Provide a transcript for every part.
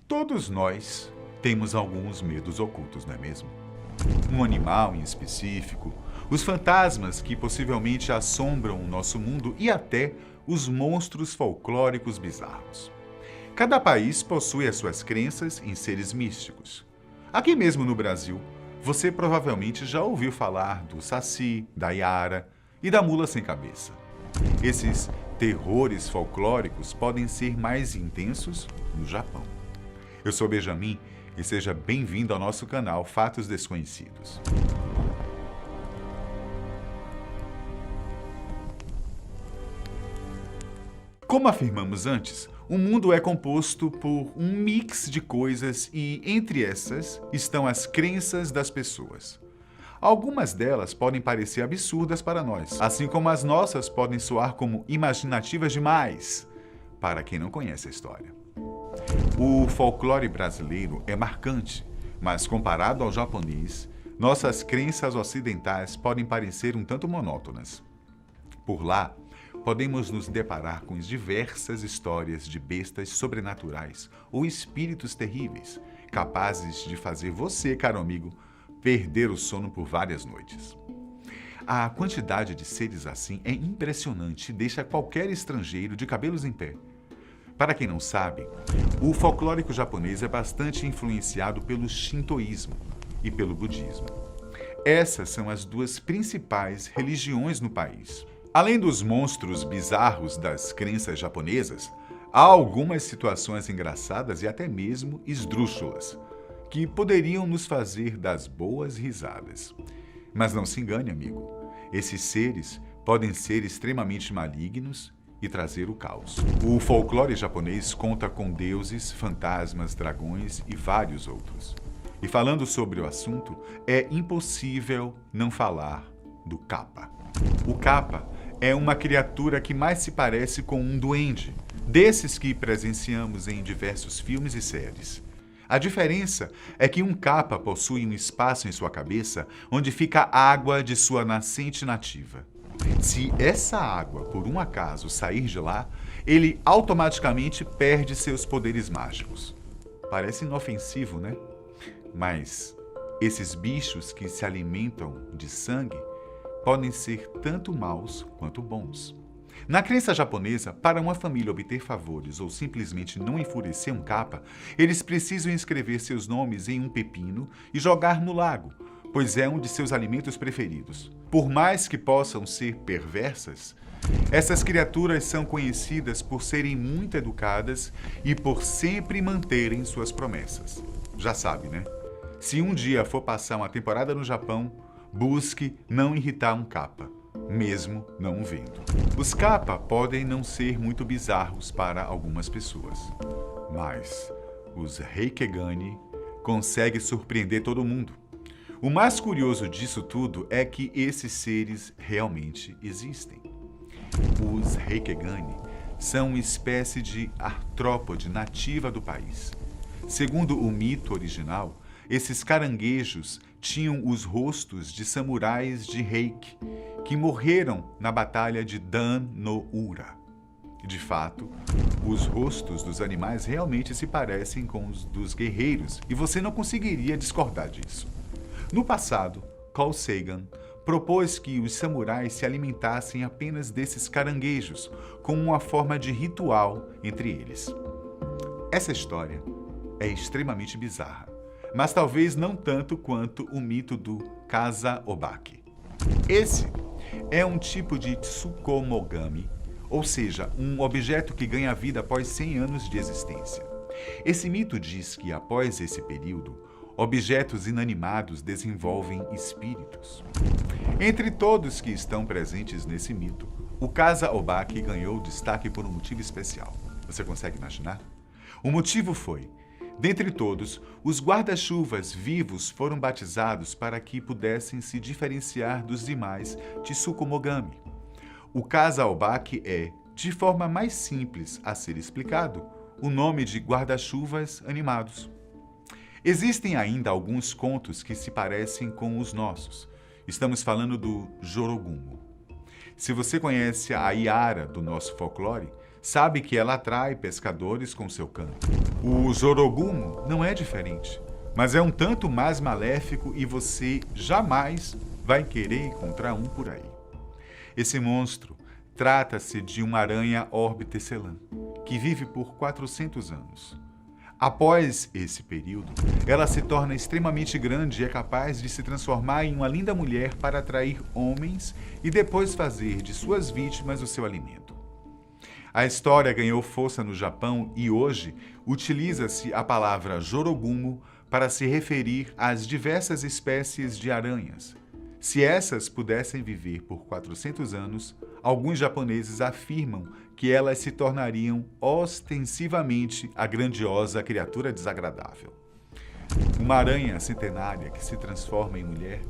Todos nós temos alguns medos ocultos, não é mesmo? Um animal em específico, os fantasmas que possivelmente assombram o nosso mundo e até os monstros folclóricos bizarros. Cada país possui as suas crenças em seres místicos. Aqui mesmo no Brasil, você provavelmente já ouviu falar do Saci, da Iara e da Mula Sem Cabeça. Esses terrores folclóricos podem ser mais intensos no Japão. Eu sou Benjamin e seja bem-vindo ao nosso canal Fatos Desconhecidos. Como afirmamos antes, o mundo é composto por um mix de coisas e, entre essas, estão as crenças das pessoas. Algumas delas podem parecer absurdas para nós, assim como as nossas podem soar como imaginativas demais para quem não conhece a história. O folclore brasileiro é marcante, mas comparado ao japonês, nossas crenças ocidentais podem parecer um tanto monótonas. Por lá, podemos nos deparar com diversas histórias de bestas sobrenaturais ou espíritos terríveis, capazes de fazer você, caro amigo, perder o sono por várias noites. A quantidade de seres assim é impressionante e deixa qualquer estrangeiro de cabelos em pé. Para quem não sabe, o folclórico japonês é bastante influenciado pelo shintoísmo e pelo budismo. Essas são as duas principais religiões no país. Além dos monstros bizarros das crenças japonesas, há algumas situações engraçadas e até mesmo esdrúxulas, que poderiam nos fazer das boas risadas. Mas não se engane, amigo, esses seres podem ser extremamente malignos e trazer o caos. O folclore japonês conta com deuses, fantasmas, dragões e vários outros. E falando sobre o assunto, é impossível não falar do Kappa. O Kappa é uma criatura que mais se parece com um duende, desses que presenciamos em diversos filmes e séries. A diferença é que um Kappa possui um espaço em sua cabeça onde fica a água de sua nascente nativa. Se essa água, por um acaso, sair de lá, ele automaticamente perde seus poderes mágicos. Parece inofensivo, né? Mas esses bichos que se alimentam de sangue podem ser tanto maus quanto bons. Na crença japonesa, para uma família obter favores ou simplesmente não enfurecer um Kappa, eles precisam escrever seus nomes em um pepino e jogar no lago, pois é um de seus alimentos preferidos. Por mais que possam ser perversas, essas criaturas são conhecidas por serem muito educadas e por sempre manterem suas promessas. Já sabe, né? Se um dia for passar uma temporada no Japão, busque não irritar um Kappa, mesmo não o vendo. Os Kappa podem não ser muito bizarros para algumas pessoas, mas os Reikegani conseguem surpreender todo mundo. O mais curioso disso tudo é que esses seres realmente existem. Os Reikegani são uma espécie de artrópode nativa do país. Segundo o mito original, esses caranguejos tinham os rostos de samurais de Reiki, que morreram na batalha de Dan no Ura. De fato, os rostos dos animais realmente se parecem com os dos guerreiros, e você não conseguiria discordar disso. No passado, Carl Sagan propôs que os samurais se alimentassem apenas desses caranguejos, como uma forma de ritual entre eles. Essa história é extremamente bizarra, mas talvez não tanto quanto o mito do Kasa-obake. Esse é um tipo de tsukomogami, ou seja, um objeto que ganha vida após 100 anos de existência. Esse mito diz que, após esse período, objetos inanimados desenvolvem espíritos. Entre todos que estão presentes nesse mito, o Kasa-obake ganhou destaque por um motivo especial. Você consegue imaginar? O motivo foi: dentre todos, os guarda-chuvas vivos foram batizados para que pudessem se diferenciar dos demais Tsukomogami. O Kasa-obake é, de forma mais simples a ser explicado, o nome de guarda-chuvas animados. Existem ainda alguns contos que se parecem com os nossos. Estamos falando do Jorogumo. Se você conhece a Iara do nosso folclore, sabe que ela atrai pescadores com seu canto. O Jorogumo não é diferente, mas é um tanto mais maléfico e você jamais vai querer encontrar um por aí. Esse monstro trata-se de uma aranha orbitecelã, que vive por 400 anos. Após esse período, ela se torna extremamente grande e é capaz de se transformar em uma linda mulher para atrair homens e depois fazer de suas vítimas o seu alimento. A história ganhou força no Japão e hoje utiliza-se a palavra Jorogumo para se referir às diversas espécies de aranhas. Se essas pudessem viver por 400 anos, alguns japoneses afirmam que elas se tornariam ostensivamente a grandiosa criatura desagradável. Uma aranha centenária que se transforma em mulher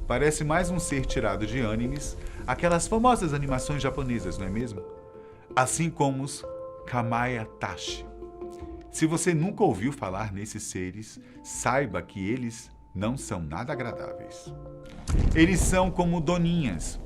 parece mais um ser tirado de animes, aquelas famosas animações japonesas, não é mesmo? Assim como os Kamaetashi. Se você nunca ouviu falar nesses seres, saiba que eles não são nada agradáveis. Eles são como doninhas,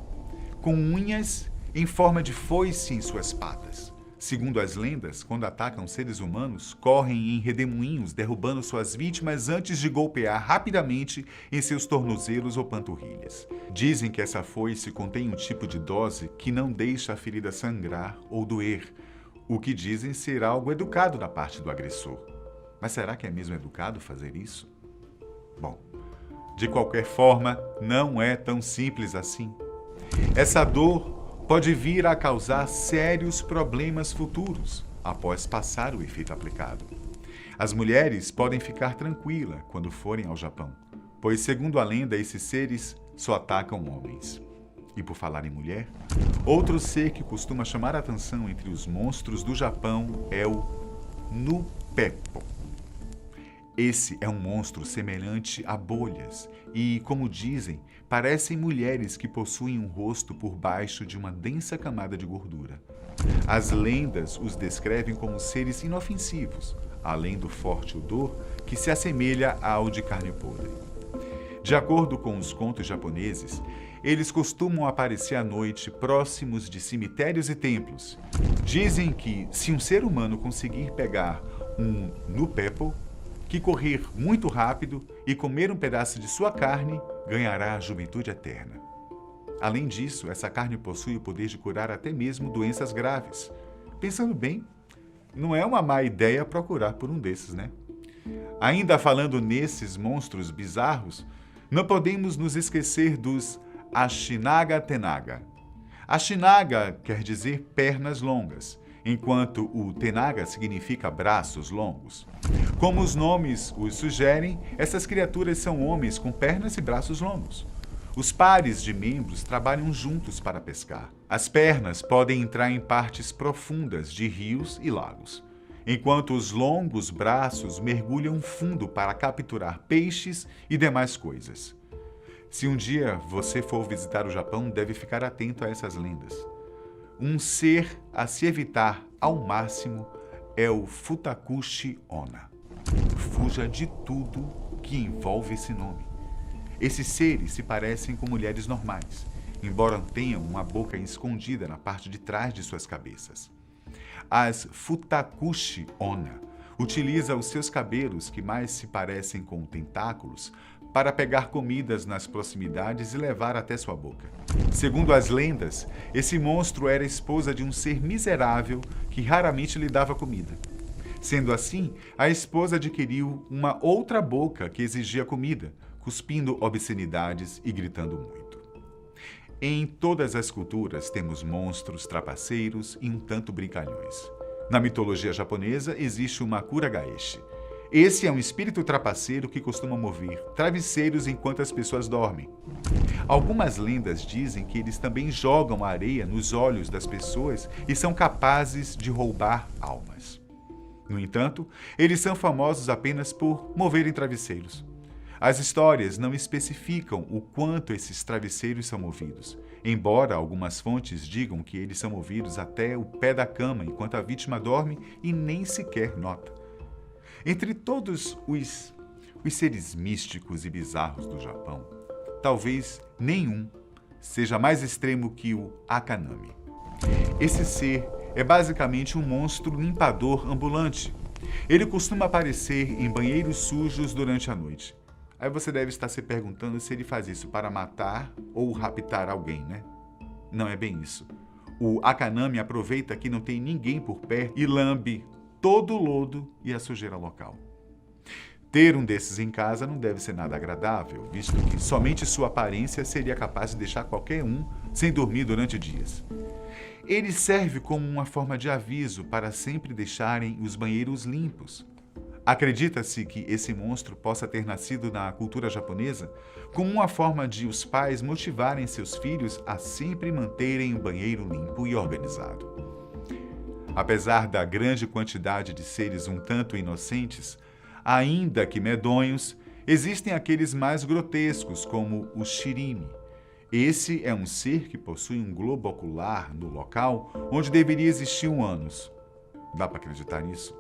com unhas em forma de foice em suas patas. Segundo as lendas, quando atacam seres humanos, correm em redemoinhos, derrubando suas vítimas antes de golpear rapidamente em seus tornozelos ou panturrilhas. Dizem que essa foice contém um tipo de dose que não deixa a ferida sangrar ou doer, o que dizem ser algo educado da parte do agressor. Mas será que é mesmo educado fazer isso? Bom, de qualquer forma, não é tão simples assim. Essa dor pode vir a causar sérios problemas futuros após passar o efeito aplicado. As mulheres podem ficar tranquilas quando forem ao Japão, pois, segundo a lenda, esses seres só atacam homens. E por falar em mulher, outro ser que costuma chamar a atenção entre os monstros do Japão é o Nupeppo. Esse é um monstro semelhante a bolhas e, como dizem, parecem mulheres que possuem um rosto por baixo de uma densa camada de gordura. As lendas os descrevem como seres inofensivos, além do forte odor que se assemelha ao de carne podre. De acordo com os contos japoneses, eles costumam aparecer à noite próximos de cemitérios e templos. Dizem que, se um ser humano conseguir pegar um Nupeppo, que correr muito rápido e comer um pedaço de sua carne, ganhará a juventude eterna. Além disso, essa carne possui o poder de curar até mesmo doenças graves. Pensando bem, não é uma má ideia procurar por um desses, né? Ainda falando nesses monstros bizarros, não podemos nos esquecer dos Ashinaga Tenaga. Ashinaga quer dizer pernas longas, enquanto o Tenaga significa braços longos. Como os nomes os sugerem, essas criaturas são homens com pernas e braços longos. Os pares de membros trabalham juntos para pescar. As pernas podem entrar em partes profundas de rios e lagos, enquanto os longos braços mergulham fundo para capturar peixes e demais coisas. Se um dia você for visitar o Japão, deve ficar atento a essas lendas. Um ser a se evitar ao máximo é o Futakushi Onna. Fuja de tudo que envolve esse nome. Esses seres se parecem com mulheres normais, embora tenham uma boca escondida na parte de trás de suas cabeças. As Futakushi Onna utilizam os seus cabelos, que mais se parecem com tentáculos, para pegar comidas nas proximidades e levar até sua boca. Segundo as lendas, esse monstro era esposa de um ser miserável que raramente lhe dava comida. Sendo assim, a esposa adquiriu uma outra boca que exigia comida, cuspindo obscenidades e gritando muito. Em todas as culturas temos monstros trapaceiros e um tanto brincalhões. Na mitologia japonesa existe o Makura Gaeshi. Esse é um espírito trapaceiro que costuma mover travesseiros enquanto as pessoas dormem. Algumas lendas dizem que eles também jogam areia nos olhos das pessoas e são capazes de roubar almas. No entanto, eles são famosos apenas por moverem travesseiros. As histórias não especificam o quanto esses travesseiros são movidos, embora algumas fontes digam que eles são movidos até o pé da cama enquanto a vítima dorme e nem sequer nota. Entre todos os seres místicos e bizarros do Japão, talvez nenhum seja mais extremo que o Akanami. Esse ser é basicamente um monstro limpador ambulante. Ele costuma aparecer em banheiros sujos durante a noite. Aí você deve estar se perguntando se ele faz isso para matar ou raptar alguém, né? Não é bem isso. O Akanami aproveita que não tem ninguém por perto e lambe todo o lodo e a sujeira local. Ter um desses em casa não deve ser nada agradável, visto que somente sua aparência seria capaz de deixar qualquer um sem dormir durante dias. Ele serve como uma forma de aviso para sempre deixarem os banheiros limpos. Acredita-se que esse monstro possa ter nascido na cultura japonesa como uma forma de os pais motivarem seus filhos a sempre manterem o banheiro limpo e organizado. Apesar da grande quantidade de seres um tanto inocentes, ainda que medonhos, existem aqueles mais grotescos, como o shirime. Esse é um ser que possui um globo ocular no local onde deveria existir um ânus. Dá para acreditar nisso?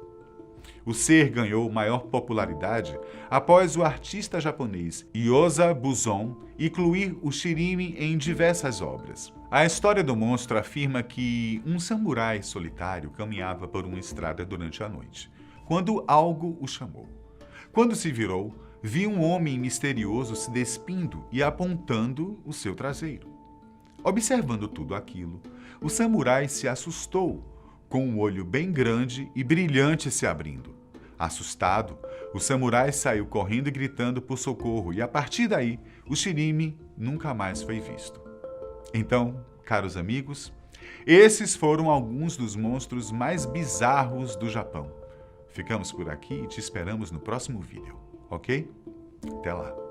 O ser ganhou maior popularidade após o artista japonês Yosa Buzon incluir o shirime em diversas obras. A história do monstro afirma que um samurai solitário caminhava por uma estrada durante a noite, quando algo o chamou. Quando se virou, viu um homem misterioso se despindo e apontando o seu traseiro. Observando tudo aquilo, o samurai se assustou, com um olho bem grande e brilhante se abrindo. Assustado, o samurai saiu correndo e gritando por socorro, e a partir daí, o shirime nunca mais foi visto. Então, caros amigos, esses foram alguns dos monstros mais bizarros do Japão. Ficamos por aqui e te esperamos no próximo vídeo, ok? Até lá!